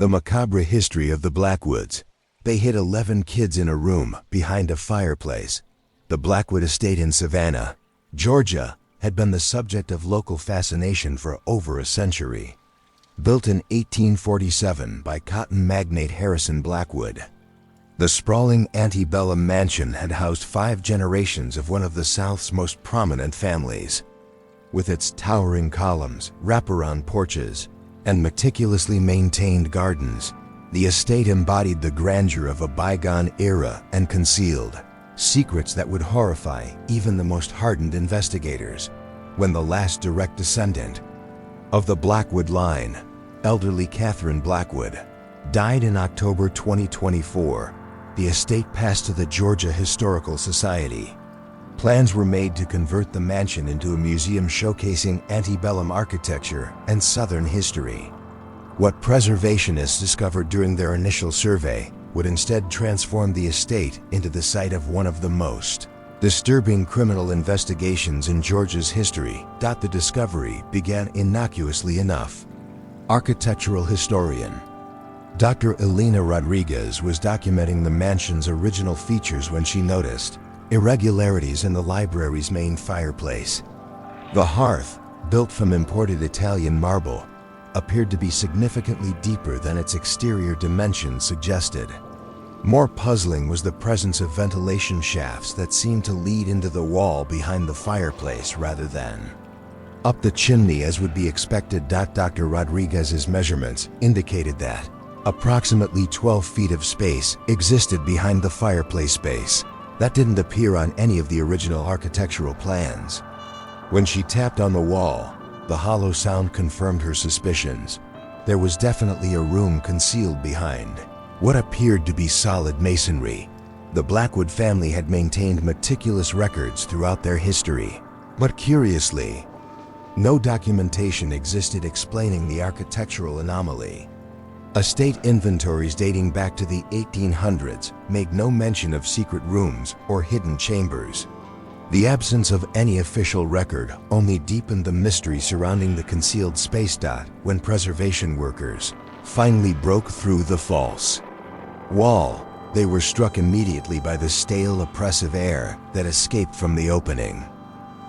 The macabre history of the Blackwoods. They hid 11 kids in a room behind a fireplace. The Blackwood estate in Savannah, Georgia, had been the subject of local fascination for over a century. Built in 1847 by cotton magnate Harrison Blackwood, the sprawling antebellum mansion had housed 5 generations of one of the South's most prominent families. With its towering columns, wraparound porches, and meticulously maintained gardens, the estate embodied the grandeur of a bygone era and concealed secrets that would horrify even the most hardened investigators. When the last direct descendant of the Blackwood line, elderly Catherine Blackwood, died in October 2024, the estate passed to the Georgia Historical Society. Plans were made to convert the mansion into a museum showcasing antebellum architecture and Southern history. What preservationists discovered during their initial survey would instead transform the estate into the site of one of the most disturbing criminal investigations in Georgia's history. The discovery began innocuously enough. Architectural historian Dr. Elena Rodriguez was documenting the mansion's original features when she noticed irregularities in the library's main fireplace. The hearth, built from imported Italian marble, appeared to be significantly deeper than its exterior dimensions suggested. More puzzling was the presence of ventilation shafts that seemed to lead into the wall behind the fireplace rather than up the chimney as would be expected. Dr. Rodriguez's measurements indicated that approximately 12 feet of space existed behind the fireplace space that didn't appear on any of the original architectural plans. When she tapped on the wall, the hollow sound confirmed her suspicions. There was definitely a room concealed behind what appeared to be solid masonry. The Blackwood family had maintained meticulous records throughout their history, but curiously, no documentation existed explaining the architectural anomaly. Estate inventories dating back to the 1800s make no mention of secret rooms or hidden chambers. The absence of any official record only deepened the mystery surrounding the concealed space. When preservation workers finally broke through the false wall, they were struck immediately by the stale, oppressive air that escaped from the opening.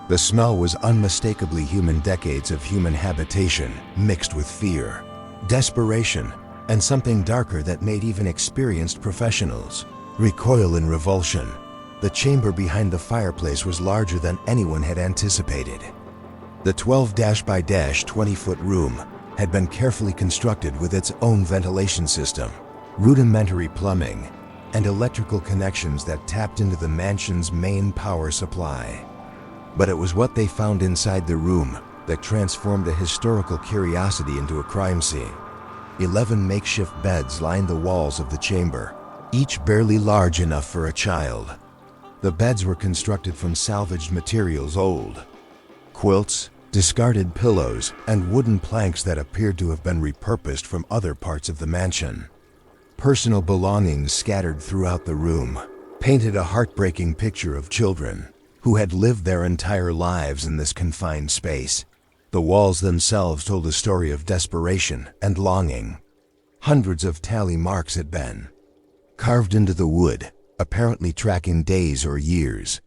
The smell was unmistakably human, decades of human habitation mixed with fear, desperation, and something darker that made even experienced professionals recoil in revulsion. The chamber behind the fireplace was larger than anyone had anticipated. The 12-by-20-foot room had been carefully constructed with its own ventilation system, rudimentary plumbing, and electrical connections that tapped into the mansion's main power supply. But it was what they found inside the room that transformed a historical curiosity into a crime scene. 11 makeshift beds lined the walls of the chamber, each barely large enough for a child. The beds were constructed from salvaged materials, old quilts, discarded pillows, and wooden planks that appeared to have been repurposed from other parts of the mansion. Personal belongings scattered throughout the room painted a heartbreaking picture of children who had lived their entire lives in this confined space. The walls themselves told a story of desperation and longing. Hundreds of tally marks had been carved into the wood, apparently tracking days or years.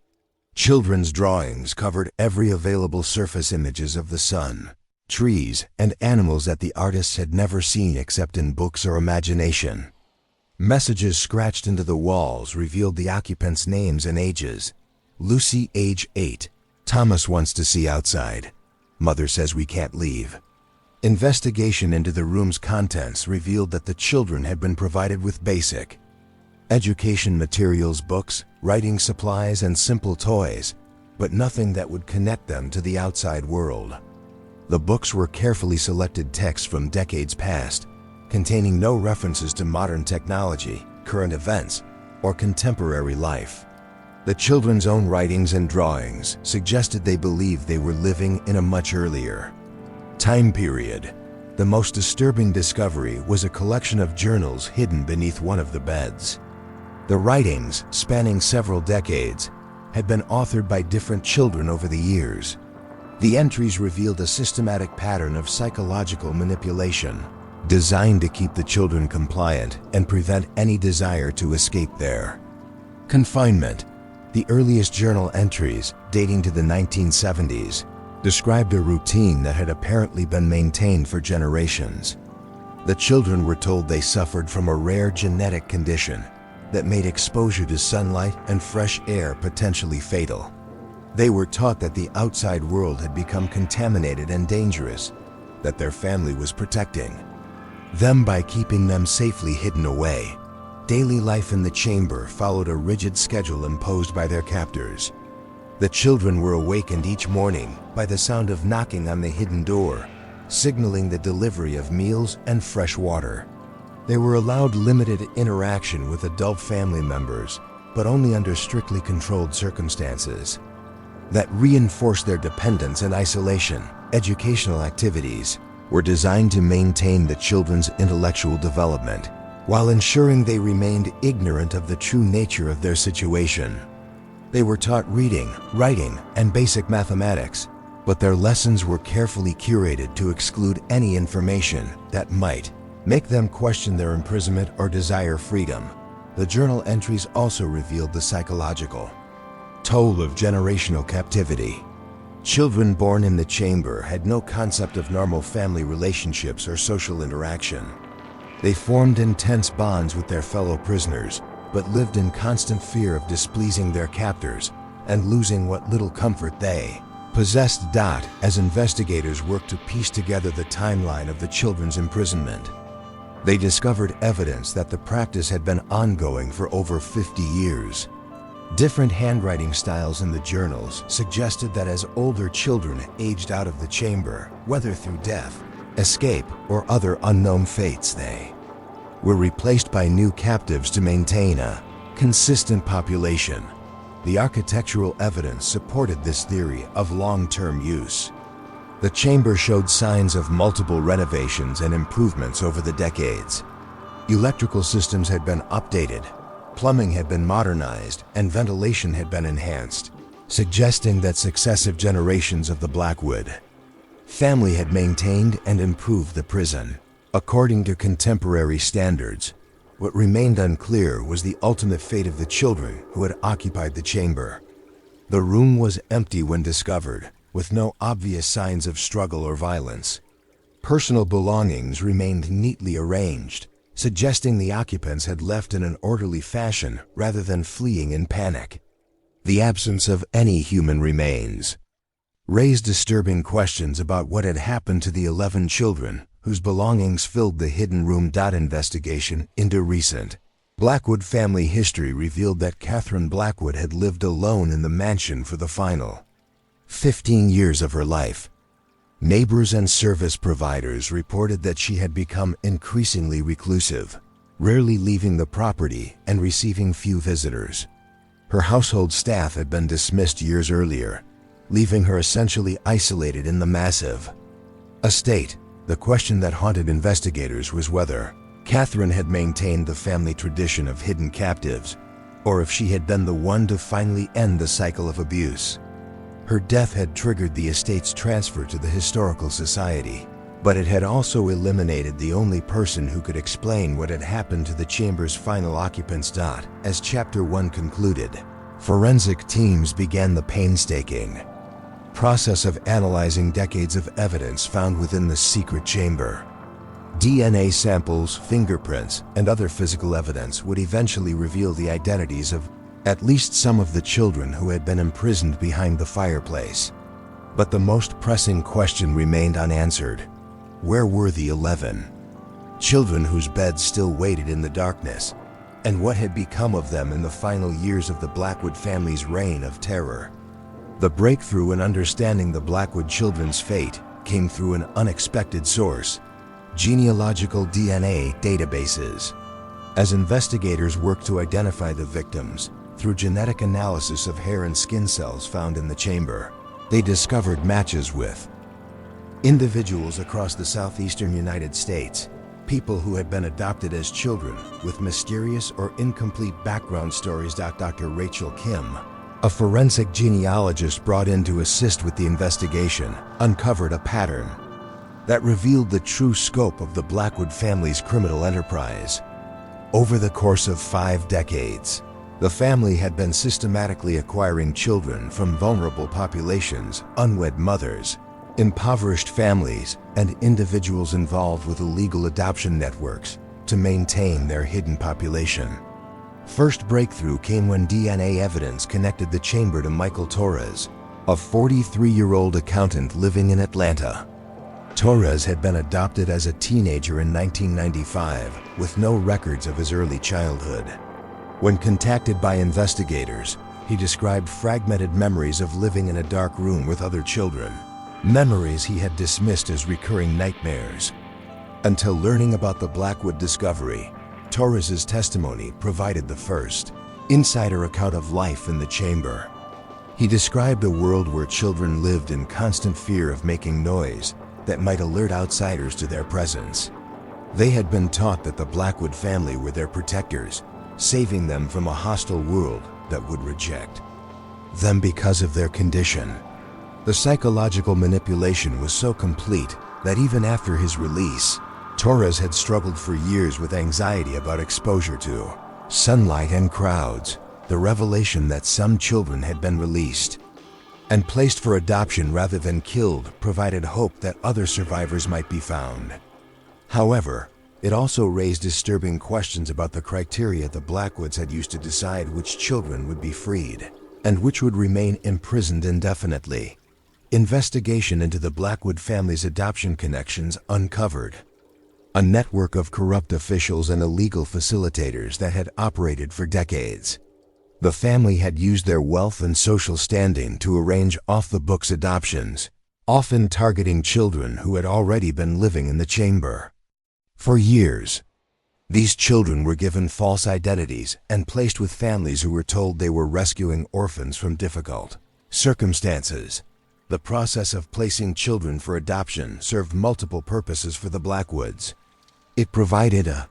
Children's drawings covered every available surface, images of the sun, trees, and animals that the artists had never seen except in books or imagination. Messages scratched into the walls revealed the occupants' names and ages. Lucy, age 8. Thomas wants to see outside. Mother says we can't leave. Investigation into the room's contents revealed that the children had been provided with basic education materials, books, writing supplies, and simple toys, but nothing that would connect them to the outside world. The books were carefully selected texts from decades past, containing no references to modern technology, current events, or contemporary life. The children's own writings and drawings suggested they believed they were living in a much earlier time period. The most disturbing discovery was a collection of journals hidden beneath one of the beds. The writings, spanning several decades, had been authored by different children over the years. The entries revealed a systematic pattern of psychological manipulation, designed to keep the children compliant and prevent any desire to escape there. Confinement. The earliest journal entries, dating to the 1970s, described a routine that had apparently been maintained for generations. The children were told they suffered from a rare genetic condition that made exposure to sunlight and fresh air potentially fatal. They were taught that the outside world had become contaminated and dangerous, that their family was protecting them by keeping them safely hidden away. Daily life in the chamber followed a rigid schedule imposed by their captors. The children were awakened each morning by the sound of knocking on the hidden door, signaling the delivery of meals and fresh water. They were allowed limited interaction with adult family members, but only under strictly controlled circumstances that reinforced their dependence and isolation. Educational activities were designed to maintain the children's intellectual development while ensuring they remained ignorant of the true nature of their situation. They were taught reading, writing, and basic mathematics, but their lessons were carefully curated to exclude any information that might make them question their imprisonment or desire freedom. The journal entries also revealed the psychological toll of generational captivity. Children born in the chamber had no concept of normal family relationships or social interaction. They formed intense bonds with their fellow prisoners, but lived in constant fear of displeasing their captors and losing what little comfort they possessed. As investigators worked to piece together the timeline of the children's imprisonment, they discovered evidence that the practice had been ongoing for over 50 years. Different handwriting styles in the journals suggested that as older children aged out of the chamber, whether through death, escape, or other unknown fates, they were replaced by new captives to maintain a consistent population. The architectural evidence supported this theory of long-term use. The chamber showed signs of multiple renovations and improvements over the decades. Electrical systems had been updated, plumbing had been modernized, and ventilation had been enhanced, suggesting that successive generations of the Blackwood family had maintained and improved the prison according to contemporary standards. What remained unclear was the ultimate fate of the children who had occupied the chamber. The room was empty when discovered, with no obvious signs of struggle or violence. Personal belongings remained neatly arranged, suggesting the occupants had left in an orderly fashion rather than fleeing in panic. The absence of any human remains raised disturbing questions about what had happened to the 11 children whose belongings filled the hidden room. Investigation into recent Blackwood family history revealed that Catherine Blackwood had lived alone in the mansion for the final 15 years of her life. Neighbors and service providers reported that she had become increasingly reclusive, rarely leaving the property and receiving few visitors. Her household staff had been dismissed years earlier, leaving her essentially isolated in the massive estate. The question that haunted investigators was whether Catherine had maintained the family tradition of hidden captives, or if she had been the one to finally end the cycle of abuse. Her death had triggered the estate's transfer to the Historical Society, but it had also eliminated the only person who could explain what had happened to the chamber's final occupants. As Chapter 1 concluded, forensic teams began the painstaking process of analyzing decades of evidence found within the secret chamber. DNA samples, fingerprints, and other physical evidence would eventually reveal the identities of at least some of the children who had been imprisoned behind the fireplace. But the most pressing question remained unanswered. Where were the 11 children whose beds still waited in the darkness? And what had become of them in the final years of the Blackwood family's reign of terror? The breakthrough in understanding the Blackwood children's fate came through an unexpected source: genealogical DNA databases. As investigators worked to identify the victims through genetic analysis of hair and skin cells found in the chamber, they discovered matches with individuals across the southeastern United States, people who had been adopted as children with mysterious or incomplete background stories. Dr. Rachel Kim, a forensic genealogist brought in to assist with the investigation, uncovered a pattern. that revealed the true scope of the Blackwood family's criminal enterprise. Over the course of 5 decades, the family had been systematically acquiring children from vulnerable populations, unwed mothers, impoverished families, and individuals involved with illegal adoption networks to maintain their hidden population. First breakthrough came when DNA evidence connected the chamber to Michael Torres, a 43-year-old accountant living in Atlanta. Torres had been adopted as a teenager in 1995 with no records of his early childhood. When contacted by investigators, he described fragmented memories of living in a dark room with other children, memories he had dismissed as recurring nightmares. Until learning about the Blackwood discovery, Torres's testimony provided the first insider account of life in the chamber. He described a world where children lived in constant fear of making noise that might alert outsiders to their presence. They had been taught that the Blackwood family were their protectors, saving them from a hostile world that would reject them because of their condition. The psychological manipulation was so complete that even after his release, Torres had struggled for years with anxiety about exposure to sunlight and crowds. The revelation that some children had been released and placed for adoption rather than killed provided hope that other survivors might be found. However, it also raised disturbing questions about the criteria the Blackwoods had used to decide which children would be freed and which would remain imprisoned indefinitely. Investigation into the Blackwood family's adoption connections uncovered a network of corrupt officials and illegal facilitators that had operated for decades. The family had used their wealth and social standing to arrange off-the-books adoptions, often targeting children who had already been living in the chamber. For years, these children were given false identities and placed with families who were told they were rescuing orphans from difficult circumstances. The process of placing children for adoption served multiple purposes for the Blackwoods. It provided a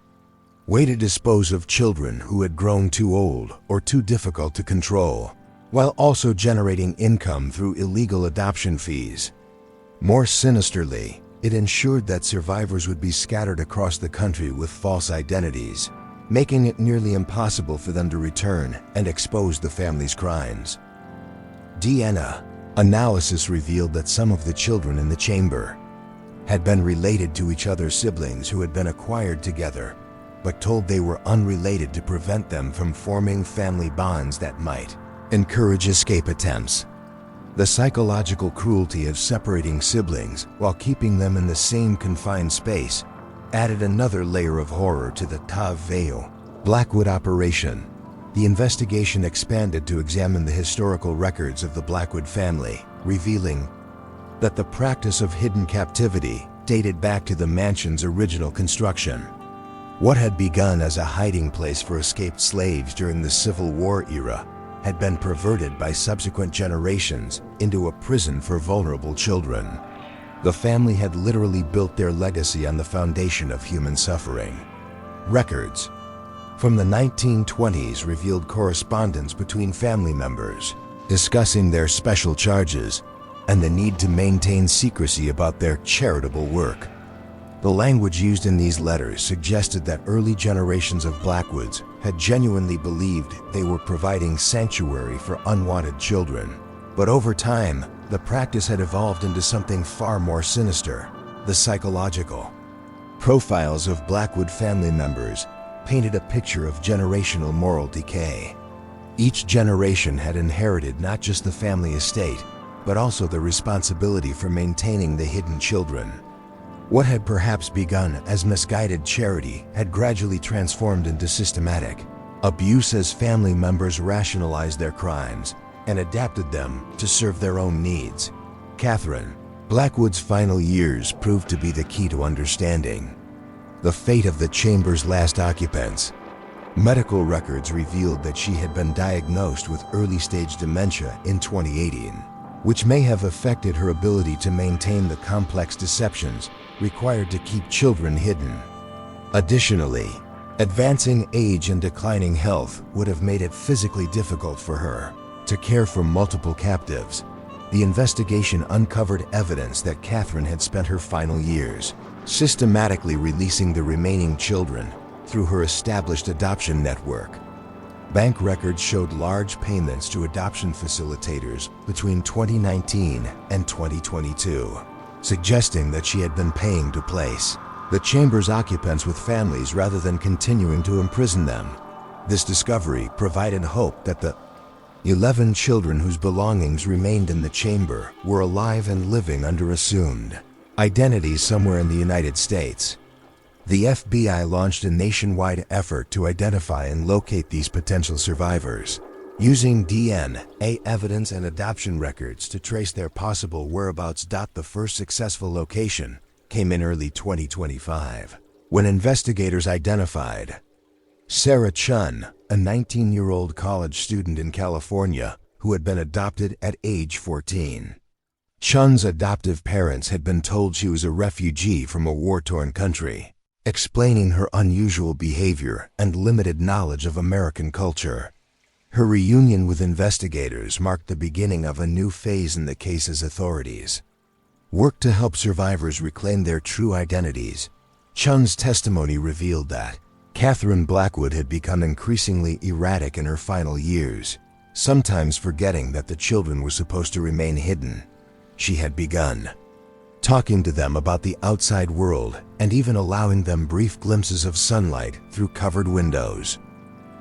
way to dispose of children who had grown too old or too difficult to control, while also generating income through illegal adoption fees. More sinisterly, it ensured that survivors would be scattered across the country with false identities, making it nearly impossible for them to return and expose the family's crimes. DNA analysis revealed that some of the children in the chamber had been related to each other's siblings who had been acquired together, but told they were unrelated to prevent them from forming family bonds that might encourage escape attempts. The psychological cruelty of separating siblings while keeping them in the same confined space added another layer of horror to the Taveo Blackwood operation. The investigation expanded to examine the historical records of the Blackwood family, revealing that the practice of hidden captivity dated back to the mansion's original construction. What had begun as a hiding place for escaped slaves during the Civil War era had been perverted by subsequent generations into a prison for vulnerable children. The family had literally built their legacy on the foundation of human suffering. Records from the 1920s revealed correspondence between family members, discussing their special charges and the need to maintain secrecy about their charitable work. The language used in these letters suggested that early generations of Blackwoods had genuinely believed they were providing sanctuary for unwanted children. But over time, the practice had evolved into something far more sinister: the psychological profiles of Blackwood family members painted a picture of generational moral decay. Each generation had inherited not just the family estate, but also the responsibility for maintaining the hidden children. What had perhaps begun as misguided charity had gradually transformed into systematic abuse as family members rationalized their crimes and adapted them to serve their own needs. Catherine Blackwood's final years proved to be the key to understanding the fate of the chamber's last occupants. Medical records revealed that she had been diagnosed with early-stage dementia in 2018, which may have affected her ability to maintain the complex deceptions required to keep children hidden. Additionally, advancing age and declining health would have made it physically difficult for her to care for multiple captives. The investigation uncovered evidence that Catherine had spent her final years systematically releasing the remaining children through her established adoption network. Bank records showed large payments to adoption facilitators between 2019 and 2022, suggesting that she had been paying to place the chamber's occupants with families rather than continuing to imprison them. This discovery provided hope that the 11 children whose belongings remained in the chamber were alive and living under assumed identities somewhere in the United States. The FBI launched a nationwide effort to identify and locate these potential survivors, using DNA evidence and adoption records to trace their possible whereabouts. The first successful location came in early 2025, when investigators identified Sarah Chun, a 19-year-old college student in California who had been adopted at age 14. Chun's adoptive parents had been told she was a refugee from a war-torn country, explaining her unusual behavior and limited knowledge of American culture. Her reunion with investigators marked the beginning of a new phase in the case as authorities worked to help survivors reclaim their true identities. Chun's testimony revealed that Catherine Blackwood had become increasingly erratic in her final years, sometimes forgetting that the children were supposed to remain hidden. She had begun talking to them about the outside world and even allowing them brief glimpses of sunlight through covered windows.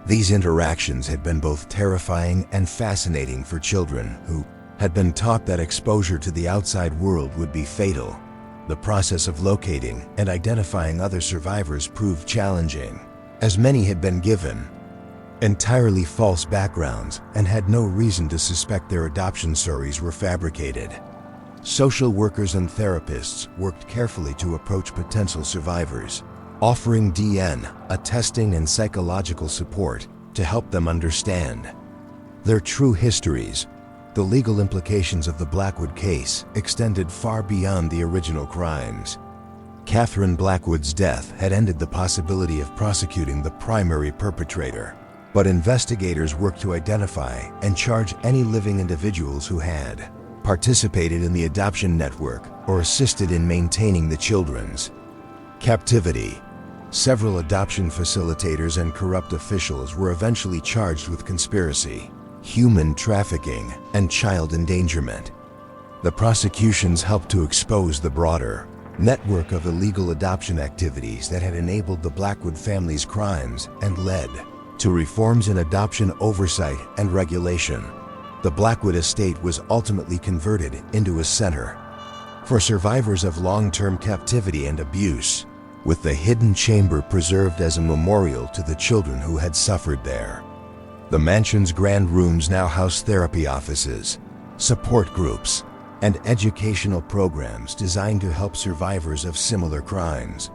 These interactions had been both terrifying and fascinating for children who had been taught that exposure to the outside world would be fatal. The process of locating and identifying other survivors proved challenging, as many had been given entirely false backgrounds and had no reason to suspect their adoption stories were fabricated. Social workers and therapists worked carefully to approach potential survivors, offering DNA testing and psychological support to help them understand their true histories. The legal implications of the Blackwood case extended far beyond the original crimes. Catherine Blackwood's death had ended the possibility of prosecuting the primary perpetrator, but investigators worked to identify and charge any living individuals who had participated in the adoption network or assisted in maintaining the children's captivity. Several adoption facilitators and corrupt officials were eventually charged with conspiracy, human trafficking, and child endangerment. The prosecutions helped to expose the broader network of illegal adoption activities that had enabled the Blackwood family's crimes and led to reforms in adoption oversight and regulation. The Blackwood estate was ultimately converted into a center for survivors of long-term captivity and abuse, with the hidden chamber preserved as a memorial to the children who had suffered there. The mansion's grand rooms now house therapy offices, support groups, and educational programs designed to help survivors of similar crimes.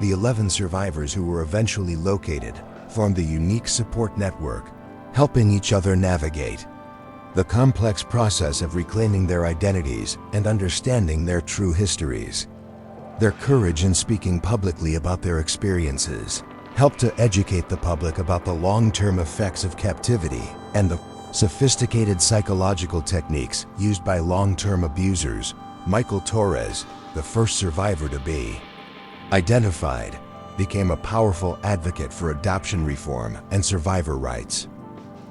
The 11 survivors who were eventually located formed a unique support network, helping each other navigate the complex process of reclaiming their identities and understanding their true histories. Their courage in speaking publicly about their experiences helped to educate the public about the long-term effects of captivity and the sophisticated psychological techniques used by long-term abusers. Michael Torres, the first survivor to be identified, became a powerful advocate for adoption reform and survivor rights.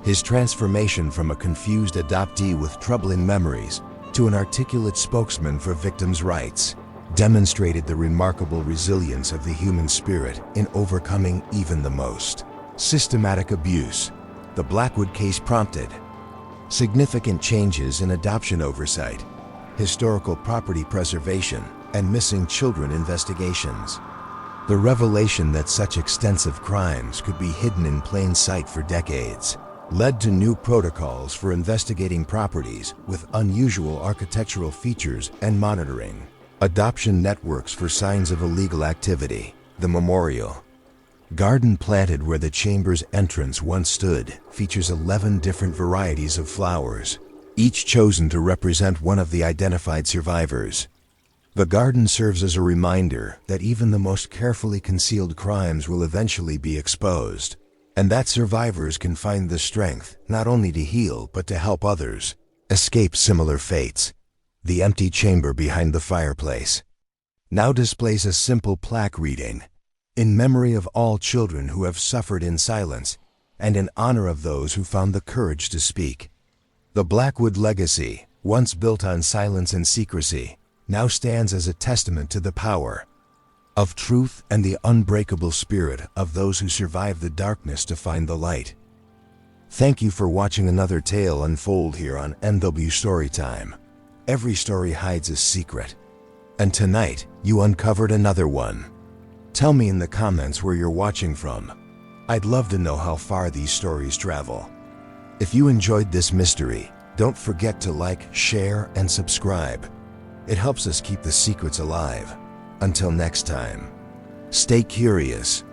His transformation from a confused adoptee with troubling memories to an articulate spokesman for victims' rights demonstrated the remarkable resilience of the human spirit in overcoming even the most systematic abuse. The Blackwood case prompted significant changes in adoption oversight, historical property preservation, and missing children investigations. The revelation that such extensive crimes could be hidden in plain sight for decades led to new protocols for investigating properties with unusual architectural features and monitoring adoption networks for signs of illegal activity. The memorial garden planted where the chamber's entrance once stood features 11 different varieties of flowers, each chosen to represent one of the identified survivors. The garden serves as a reminder that even the most carefully concealed crimes will eventually be exposed, and that survivors can find the strength not only to heal but to help others. escape similar fates. The empty chamber behind the fireplace now displays a simple plaque reading, "In memory of all children who have suffered in silence, and in honor of those who found the courage to speak." The Blackwood legacy, once built on silence and secrecy, now stands as a testament to the power of truth and the unbreakable spirit of those who survive the darkness to find the light. Thank you for watching another tale unfold here on NW Storytime. Every story hides a secret, and tonight you uncovered another one. Tell me in the comments where you're watching from. I'd love to know how far these stories travel. If you enjoyed this mystery, don't forget to like, share, and subscribe. It helps us keep the secrets alive. Until next time, stay curious,